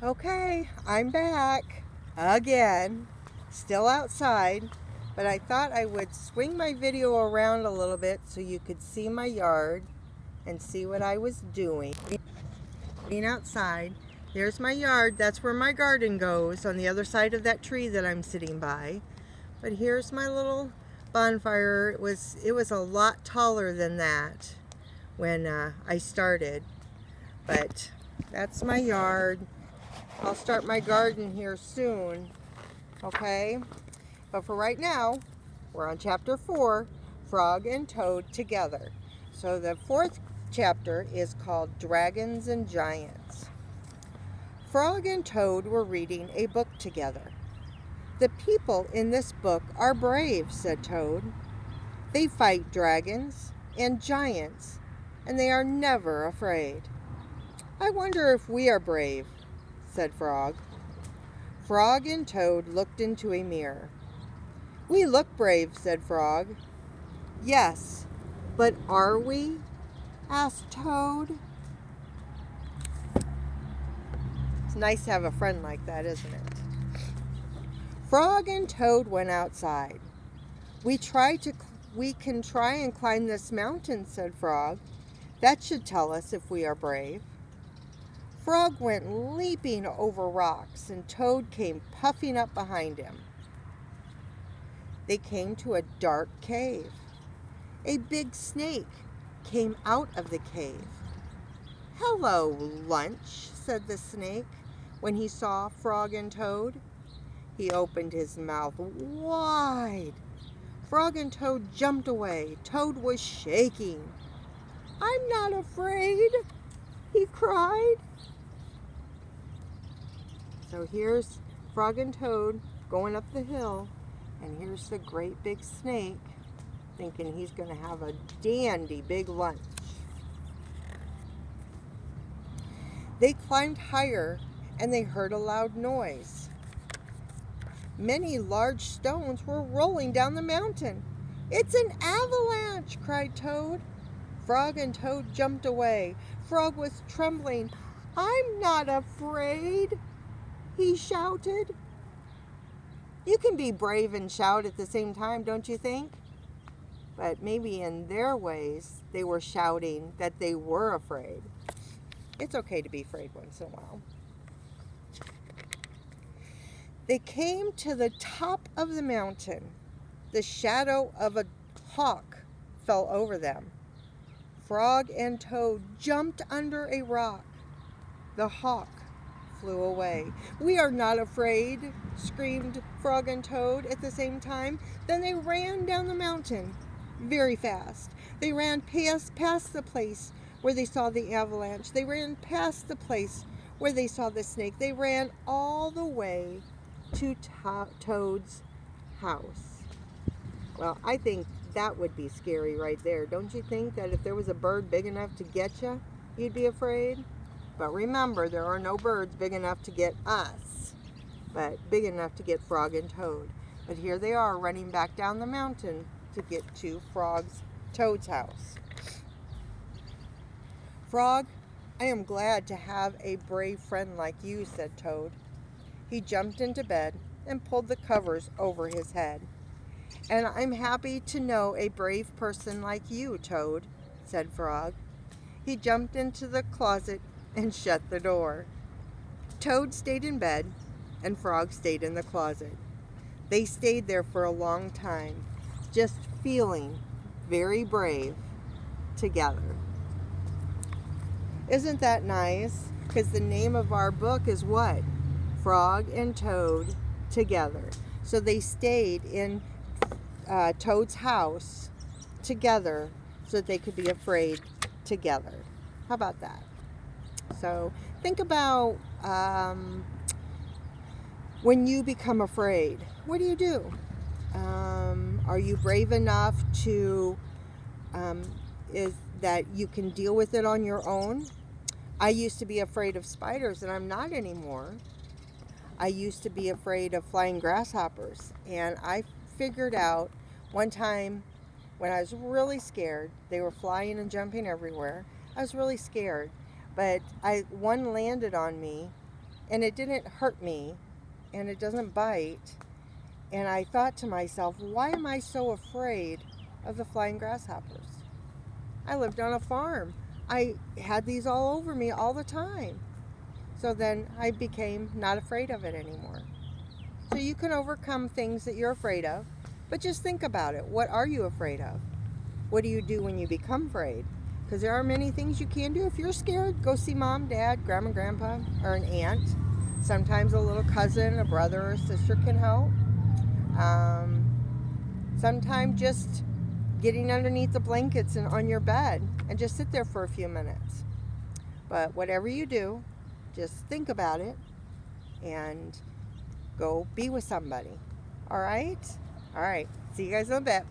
Okay, I'm back again, still outside, but I thought I would swing my video around a little bit so you could see my yard and see what I was doing. Being outside, there's my yard. That's where my garden goes, on the other side of that tree that I'm sitting by. But here's my little bonfire. It was a lot taller than that when I started, but that's my yard. I'll start my garden here soon, okay? But for right now, we're on chapter 4, Frog and Toad Together. So the fourth chapter is called Dragons and Giants. Frog and Toad were reading a book together. "The people in this book are brave," said Toad. "They fight dragons and giants, and they are never afraid." "I wonder if we are brave," said Frog. Frog and Toad looked into a mirror. "We look brave," said Frog. "Yes, but are we?" asked Toad. It's nice to have a friend like that, isn't it? Frog and Toad went outside. We can try and climb this mountain," said Frog. "That should tell us if we are brave." Frog went leaping over rocks, and Toad came puffing up behind him. They came to a dark cave. A big snake came out of the cave. "Hello, Lunch," said the snake when he saw Frog and Toad. He opened his mouth wide. Frog and Toad jumped away. Toad was shaking. "I'm not afraid," he cried. So here's Frog and Toad going up the hill, and here's the great big snake thinking he's going to have a dandy big lunch. They climbed higher, and they heard a loud noise. Many large stones were rolling down the mountain. "It's an avalanche!" cried Toad. Frog and Toad jumped away. Frog was trembling. "I'm not afraid," he shouted. You can be brave and shout at the same time, don't you think? But maybe in their ways, they were shouting that they were afraid. It's okay to be afraid once in a while. They came to the top of the mountain. The shadow of a hawk fell over them. Frog and Toad jumped under a rock. The hawk flew away. "We are not afraid," screamed Frog and Toad at the same time. Then they ran down the mountain very fast. They ran past the place where they saw the avalanche. They ran past the place where they saw the snake. They ran all the way to Toad's house. Well, I think that would be scary right there. Don't you think that if there was a bird big enough to get you, you'd be afraid? But remember, there are no birds big enough to get us, but big enough to get Frog and Toad. But here they are running back down the mountain to get to Toad's house. "Frog, I am glad to have a brave friend like you," said Toad. He jumped into bed and pulled the covers over his head. "And I'm happy to know a brave person like you, Toad," said Frog. He jumped into the closet and shut the door. Toad stayed in bed, and Frog stayed in the closet. They stayed there for a long time, just feeling very brave together. Isn't that nice? Because the name of our book is what? Frog and Toad Together. So they stayed in Toad's house together so that they could be afraid together. How about that? So think about when you become afraid. What do? Are you brave enough to is that you can deal with it on your own? I used to be afraid of spiders, and I'm not anymore. I used to be afraid of flying grasshoppers, and I figured out one time when I was really scared, they were flying and jumping everywhere. I was really scared, but one landed on me, and it didn't hurt me, and it doesn't bite. And I thought to myself, why am I so afraid of the flying grasshoppers? I lived on a farm. I had these all over me all the time. So then I became not afraid of it anymore. So you can overcome things that you're afraid of, but just think about it. What are you afraid of? What do you do when you become afraid? Because there are many things you can do. If you're scared, go see mom, dad, grandma, grandpa, or an aunt. Sometimes a little cousin, a brother, or sister can help. Sometimes just getting underneath the blankets and on your bed and just sit there for a few minutes. But whatever you do, just think about it and go be with somebody. All right? All right. See you guys in a bit.